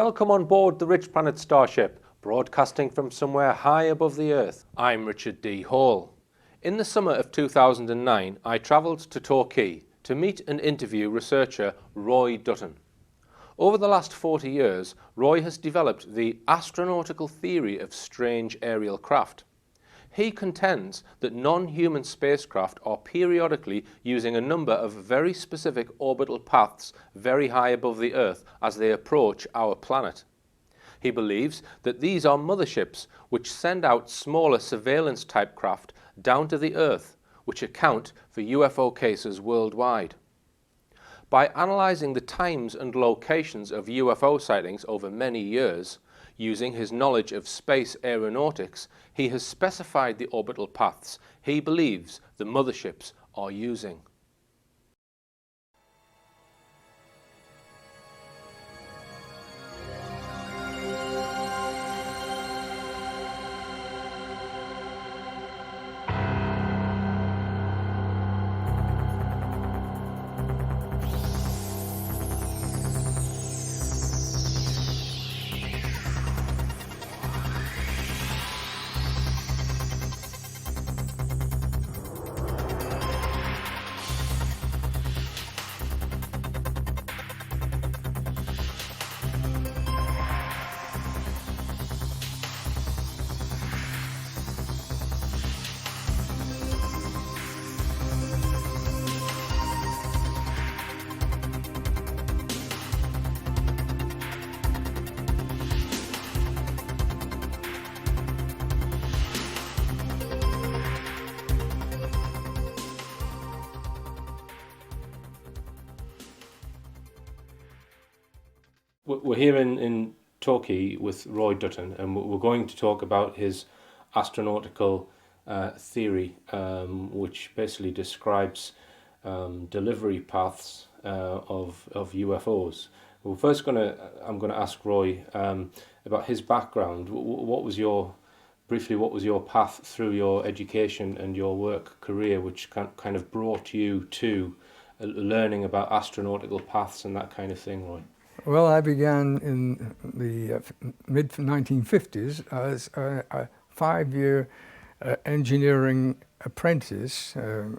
Welcome on board the Richplanet starship, broadcasting from somewhere high above the Earth. I'm Richard D. Hall. In the summer of 2009, I travelled to Torquay to meet and interview researcher Roy Dutton. Over the last 40 years, Roy has developed the astronautical theory of strange aerial craft. He contends that non-human spacecraft are periodically using a number of very specific orbital paths very high above the Earth as they approach our planet. He believes that these are motherships which send out smaller surveillance-type craft down to the Earth, which account for UFO cases worldwide. By analysing the times and locations of UFO sightings over many years, using his knowledge of space aeronautics, he has specified the orbital paths he believes the motherships are using. We're here in Torquay with Roy Dutton, and we're going to talk about his astronautical theory, which basically describes delivery paths of UFOs. I'm going to ask Roy about his background. What was your path through your education and your work career, which kind of brought you to learning about astronautical paths and that kind of thing, Roy? Well, I began in the mid-1950s as a 5-year engineering apprentice,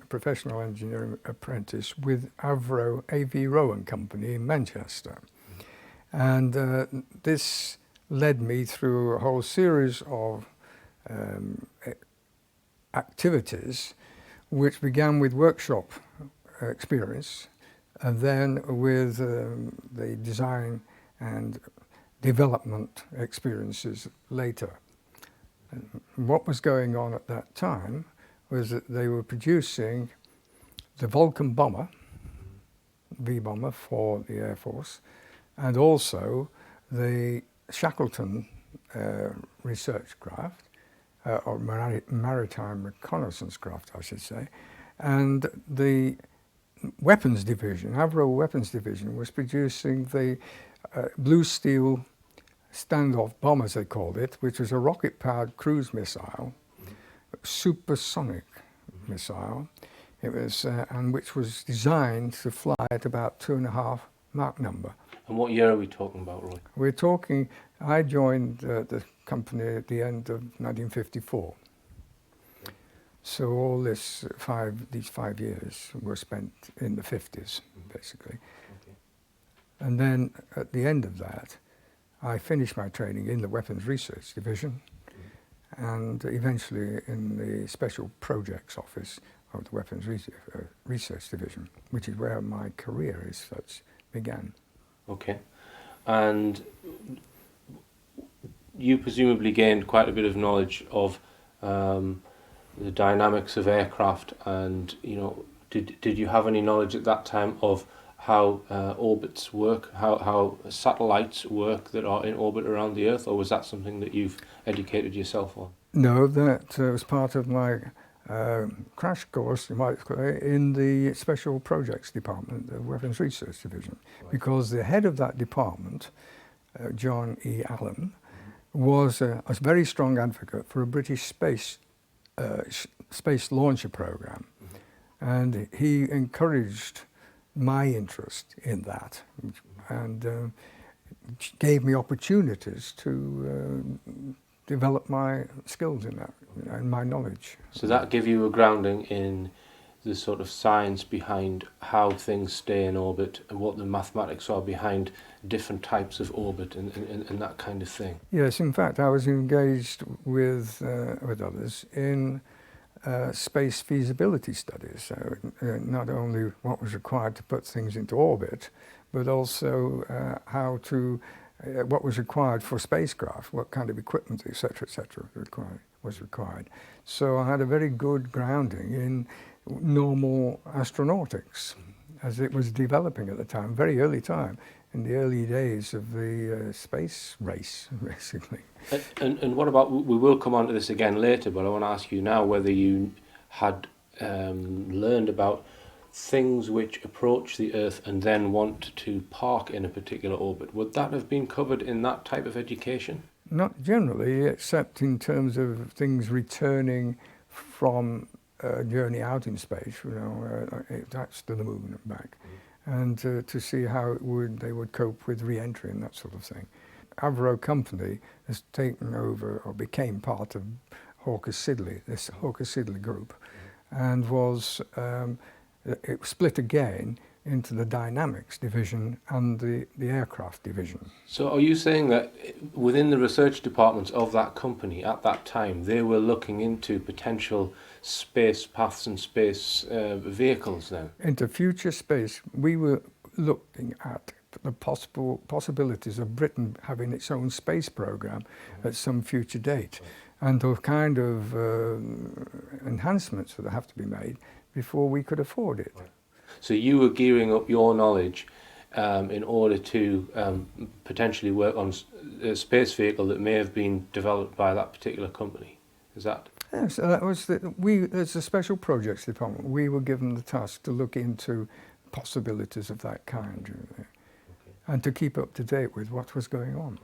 professional engineering apprentice with Avro A.V. Rowan Company in Manchester. And this led me through a whole series of activities, which began with workshop experience, and then with the design and development experiences later. And what was going on at that time was that they were producing the Vulcan bomber, V-bomber for the Air Force, and also the Shackleton research craft, or maritime reconnaissance craft, I should say, and the weapons division, Avro Weapons Division, was producing the blue steel standoff bomb, as they called it, which was a rocket-powered cruise missile, supersonic missile. It was, and which was designed to fly at about 2.5 Mach number. And what year are we talking about, Roy? We're talking, I joined the company at the end of 1954. So all these 5 years were spent in the 50s, basically. Okay. And then at the end of that, I finished my training in the Weapons Research Division and eventually in the Special Projects Office of the Weapons Research Division, which is where my career as such began. Okay. And you presumably gained quite a bit of knowledge of the dynamics of aircraft, and did you have any knowledge at that time of how orbits work, how satellites work that are in orbit around the Earth, or was that something that you've educated yourself on? No, that was part of my crash course, you might say, in the Special Projects Department, the Weapons Research Division, right. Because the head of that department, John E. Allen, was a very strong advocate for a British space launcher program, and he encouraged my interest in that, and gave me opportunities to develop my skills in that, and my knowledge. So that gave you a grounding in the sort of science behind how things stay in orbit and what the mathematics are behind different types of orbit and that kind of thing. Yes, in fact, I was engaged with others in space feasibility studies. So not only what was required to put things into orbit, but also what was required for spacecraft, what kind of equipment, etc., was required. So I had a very good grounding in normal astronautics as it was developing at the time, very early time, in the early days of the space race, basically. And what about, we will come on to this again later, but I want to ask you now whether you had learned about things which approach the Earth and then want to park in a particular orbit. Would that have been covered in that type of education? Not generally, except in terms of things returning from a journey out in space, that's to the moon and back, and to see how they would cope with re-entry and that sort of thing. Avro Company has taken over or became part of Hawker-Siddeley, this Hawker-Siddeley group, and it was split again into the dynamics division and the aircraft division. So are you saying that within the research departments of that company at that time, they were looking into potential space paths and space vehicles then? Into future space, we were looking at the possibilities of Britain having its own space program at some future date, and the kind of enhancements that have to be made before we could afford it. So you were gearing up your knowledge in order to potentially work on a space vehicle that may have been developed by that particular company. Is that? Yes, that was there's a special projects department. We were given the task to look into possibilities of that kind, and to keep up to date with what was going on.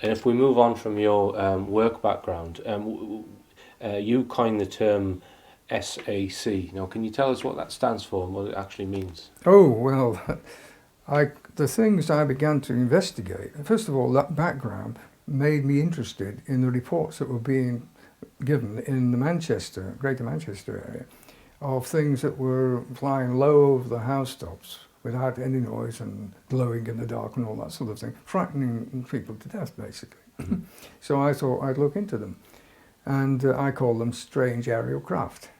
And if we move on from your work background, you coined the term SAC. Now, can you tell us what that stands for and what it actually means? Oh, well, the things I began to investigate, first of all, that background made me interested in the reports that were being given in the Greater Manchester area, of things that were flying low over the housetops without any noise and glowing in the dark and all that sort of thing, frightening people to death, basically. So I thought I'd look into them. And I call them strange aerial craft,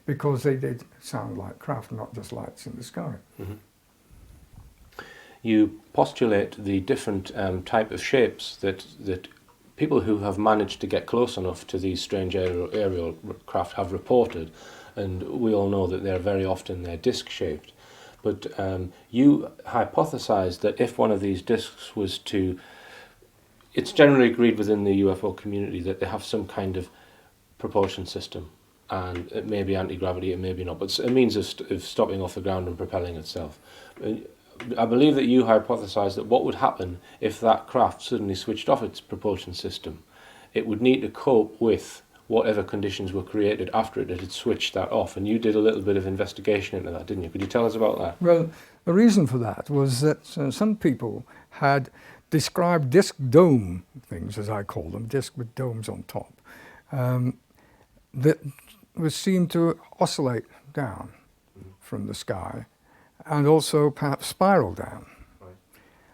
because they did sound like craft, not just lights in the sky. You postulate the different type of shapes that people who have managed to get close enough to these strange aerial craft have reported, and we all know that they're very often disc-shaped. But you hypothesized that if one of these discs was to, it's generally agreed within the UFO community that they have some kind of propulsion system, and it may be anti-gravity, it may be not, but it's a means of stopping off the ground and propelling itself. I believe that you hypothesized that what would happen if that craft suddenly switched off its propulsion system. It would need to cope with whatever conditions were created after it had switched that off, and you did a little bit of investigation into that, didn't you? Could you tell us about that? Well, the reason for that was that some people had described disc dome things, as I call them, disc with domes on top, that was seen to oscillate down from the sky, and also perhaps spiral down. Right.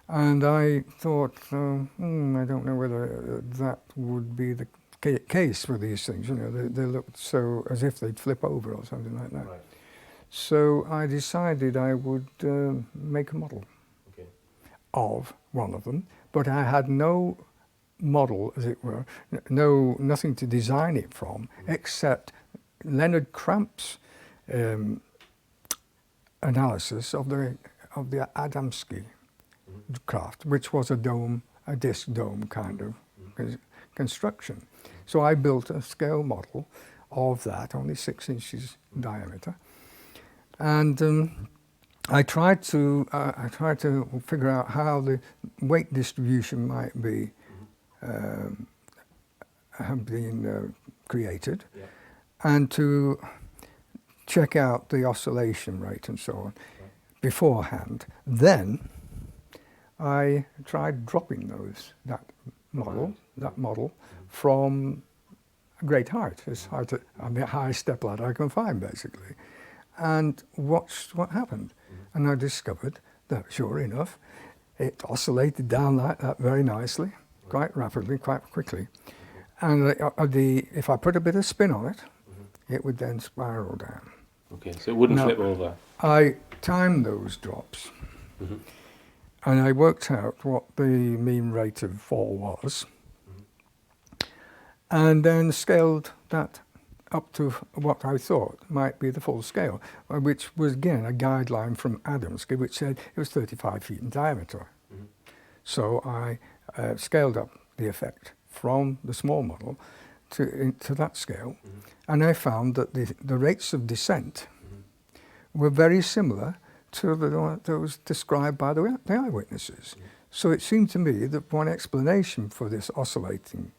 And I thought, I don't know whether that would be the case for these things. They looked so as if they'd flip over or something like that. Right. So I decided I would make a model of one of them, but I had no model, as it were, nothing to design it from, except Leonard Cramp's analysis of the Adamski craft, which was a disc dome kind of construction. So I built a scale model of that, only 6 inches in diameter, and I tried to figure out how the weight distribution might be have been created, and to check out the oscillation rate and so on beforehand. Then I tried dropping that model from a great height, the highest step ladder I can find, basically, and watched what happened. And I discovered that, sure enough, it oscillated down like that very nicely, quite rapidly, quite quickly. And if I put a bit of spin on it, it would then spiral down. Okay, so it wouldn't flip over. I timed those drops, and I worked out what the mean rate of fall was, and then scaled that up to what I thought might be the full scale, which was again a guideline from Adamski, which said it was 35 feet in diameter. So I scaled up the effect from the small model to that scale, and I found that the rates of descent were very similar to those described by the eyewitnesses. So it seemed to me that one explanation for this oscillating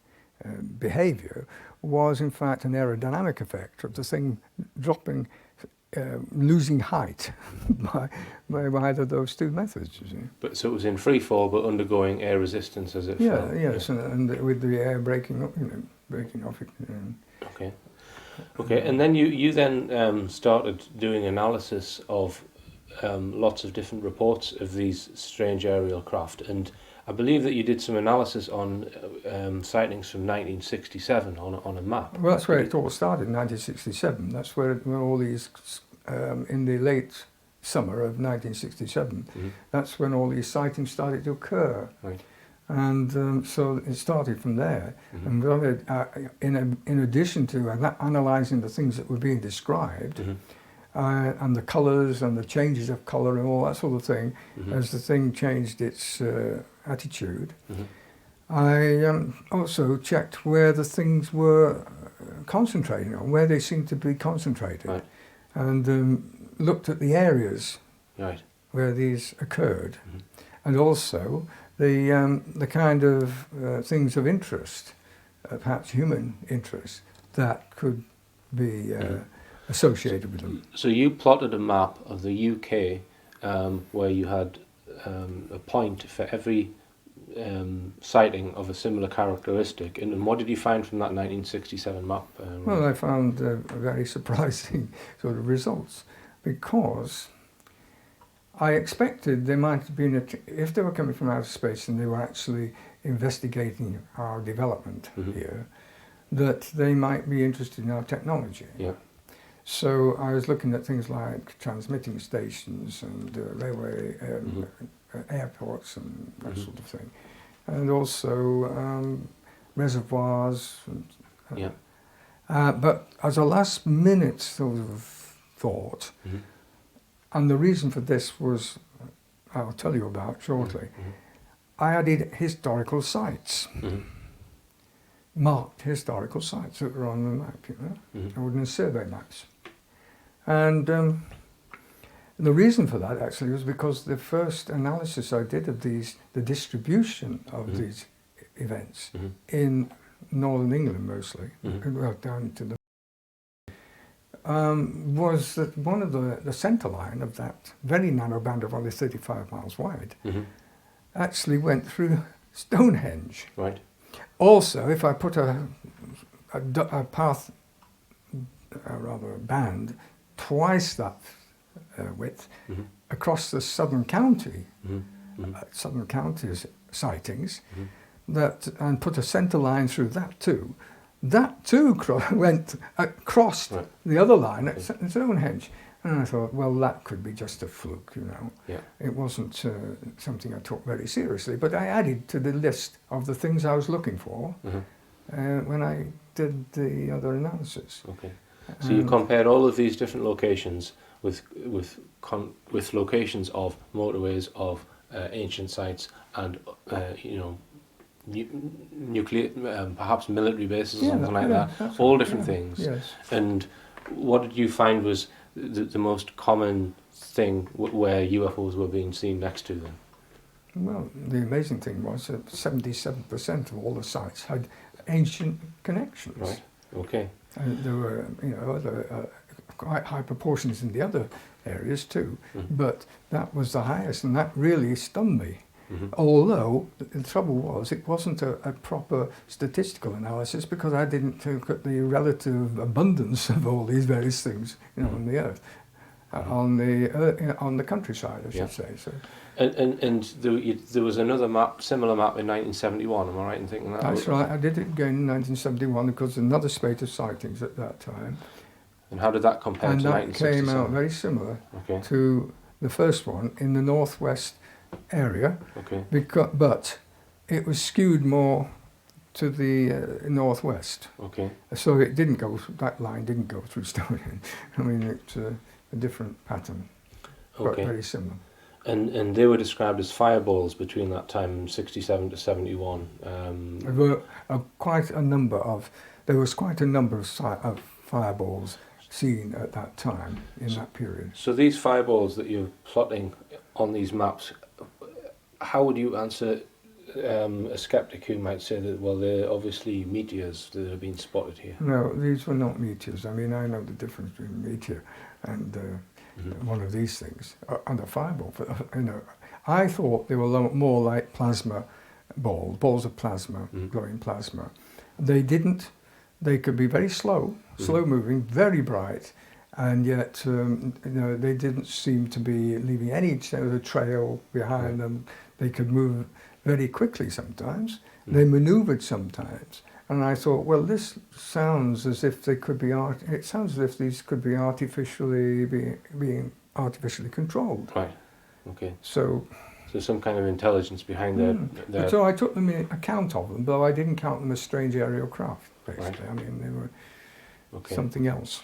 behavior was in fact an aerodynamic effect of the thing dropping, losing height by either of those two methods. You see. But so it was in free fall, but undergoing air resistance as it fell. Yes, and with the air breaking up, breaking off it. Okay, and then you then started doing analysis of lots of different reports of these strange aerial craft, and I believe that you did some analysis on sightings from 1967 on a map. Well, that's where it all started, in 1967. That's where all these, in the late summer of 1967, that's when all these sightings started to occur. Right. And so it started from there. And in addition to analysing the things that were being described, and the colours and the changes of colour and all that sort of thing, as the thing changed its attitude, I also checked where the things were concentrating on, where they seemed to be concentrated, right. And looked at the areas right. where these occurred, and also the kind of things of interest, perhaps human interest, that could be associated with them. So you plotted a map of the UK where you had a point for every sighting of a similar characteristic, and what did you find from that 1967 map? Well, I found very surprising sort of results, because I expected there might have been, if they were coming from outer space and they were actually investigating our development here, that they might be interested in our technology. Yeah. So I was looking at things like transmitting stations and railway airports and that sort of thing, and also reservoirs. But as a last minute sort of thought, and the reason for this was, I'll tell you about shortly, I added historical sites, marked historical sites that were on the map, ordnance survey maps. And the reason for that actually was because the first analysis I did of the distribution of these events in northern England mostly, well, down to the was that one of the centre line of that very narrow band of only 35 miles wide actually went through Stonehenge. Right. Also, if I put a path, rather a band, twice that width across the southern county, southern county's sightings, and put a centre line through that too went across the other line at Stonehenge. And I thought, well, that could be just a fluke, Yeah. It wasn't something I took very seriously, but I added to the list of the things I was looking for when I did the other analysis. Okay. So you compared all of these different locations with locations of motorways, of ancient sites, and nuclear, perhaps military bases or something like that. All different things. Yes. And what did you find was the most common thing where UFOs were being seen next to them? Well, the amazing thing was that 77% of all the sites had ancient connections. Right. Okay. And there were, other quite high proportions in the other areas too, but that was the highest, and that really stunned me. Although the trouble was, it wasn't a proper statistical analysis because I didn't look at the relative abundance of all these various things, on the Earth, on the countryside, I should say. So. And there was another map, similar map in 1971. Am I right in thinking that? That's right. I did it again in 1971 because another spate of sightings at that time. And how did that compare and to that 1967? came out very similar to the first one in the northwest area. But it was skewed more to the northwest. So it didn't go. That line didn't go through Stonehenge. I mean, it's a different pattern, but very similar. And they were described as fireballs between that time, 67 to 71. There were quite a number of fireballs seen at that time in that period. So these fireballs that you're plotting on these maps, how would you answer a skeptic who might say that, well, they're obviously meteors that have been spotted here? No, these were not meteors. I mean, I know the difference between a meteor and one of these things, and a fireball. I thought they were more like plasma balls of plasma, glowing plasma. They didn't. They could be very slow moving, very bright, and yet they didn't seem to be leaving any trail behind them. They could move very quickly sometimes. They manoeuvred sometimes. And I thought, well, this sounds as if they could be it sounds as if these could be being artificially controlled. Right. Okay. So some kind of intelligence behind their... So I took them in account of them, though I didn't count them as strange aerial craft, basically. Right. I mean, they were something else.